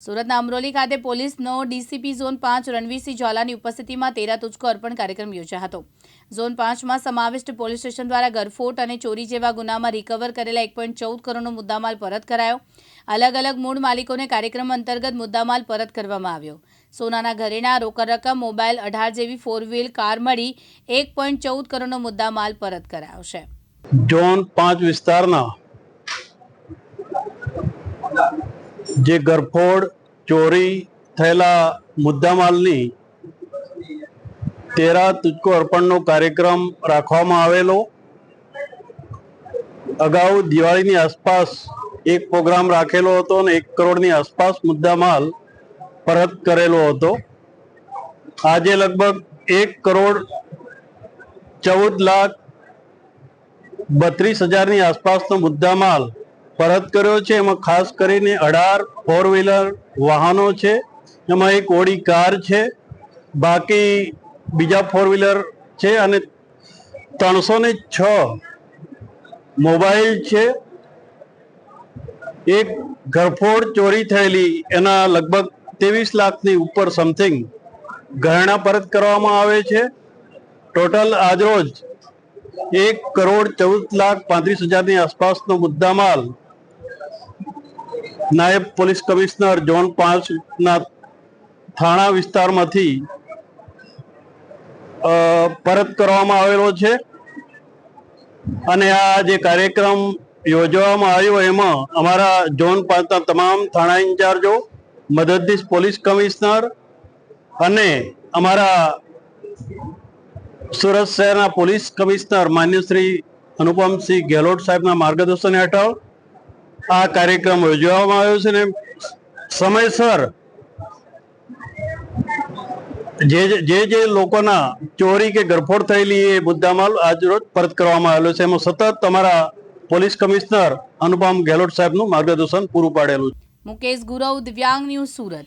સુરતના અમરોલી ખાતે પોલીસનો ડીસીપી ઝોન 5 રણવીરસિંહ ઝાલાની ઉપસ્થિતિમાં તેરા તુજકો અર્પણ કાર્યક્રમ યોજાયો હતો। ઝોન 5માં સમાવિષ્ટ પોલીસ સ્ટેશન દ્વારા ગરફોટ અને ચોરી જેવા ગુનામાં રિકવર કરેલા 1.14 કરોડનો મુદ્દામાલ પરત કરાયો। અલગ અલગ મૂળ માલિકોને કાર્યક્રમ અંતર્ગત મુદ્દામાલ પરત કરવામાં આવ્યો। સોનાના ઘરેણા, રોકડ રકમ, મોબાઈલ, 18 જેવી 4 વ્હીલ કાર મળી 1.14 કરોડનો મુદ્દામાલ પરત કરાયો છે। ઝોન 5 વિસ્તારના જે ગરફોડ ચોરી થયેલા મુદ્દામાલની તેરા તુજકો અર્પણનો કાર્યક્રમ રાખવામાં આવેલો। અગાઉ દિવાળીની આસપાસ એક પ્રોગ્રામ રાખેલો હતો અને 1 કરોડની આસપાસ મુદ્દામાલ પરત કરેલો હતો। આજે લગભગ 1 કરોડ 14,32,000ની આસપાસનો મુદ્દામાલ પરત કર્યો છે। એમાં ખાસ કરીને 18 4 વ્હીલર વાહનો છે, એમાં એક ઓડી કાર છે, બાકી બીજા 4 વ્હીલર છે અને 306 મોબાઈલ છે। એક ગરફોડ ચોરી થયેલી એના લગભગ 23 લાખની ઉપર સમથિંગ ઘરેણા પરત કરવામાં આવે છે। ટોટલ આજરોજ 1 કરોડ 14,35,000ની આસપાસનો મુદ્દામાલ નાયબ પોલીસ કમિશનર ઝોન 5ના થાણા વિસ્તારમાંથી પરત કરવામાં આવેલો છે। અને આ જે કાર્યક્રમ યોજવામાં આવ્યો એમાં અમારા ઝોન 5ના તમામ થાણા ઇન્ચાર્જો, મદદનીશ પોલીસ કમિશનર અને અમારા સુરત શહેરના પોલીસ કમિશનર માન્ય શ્રી અનુપમસિંહ ગેહલોત સાહેબના માર્ગદર્શન હેઠળ આ કાર્યક્રમ યોજવામાં આવ્યો છે। ને સમયસર જે લોકોના ચોરી કે ગરફોડ થયેલી એ મુદ્દામાલ આજરોજ પરત કરવામાં આવેલો છે। એમાં સતત અમારા પોલીસ કમિશનર અનુપમ ગેહલોત સાહેબનું માર્ગદર્શન પૂરું પાડેલું છે। મુકેશ ગુરવ, દિવ્યાંગ ન્યૂઝ, સુરત।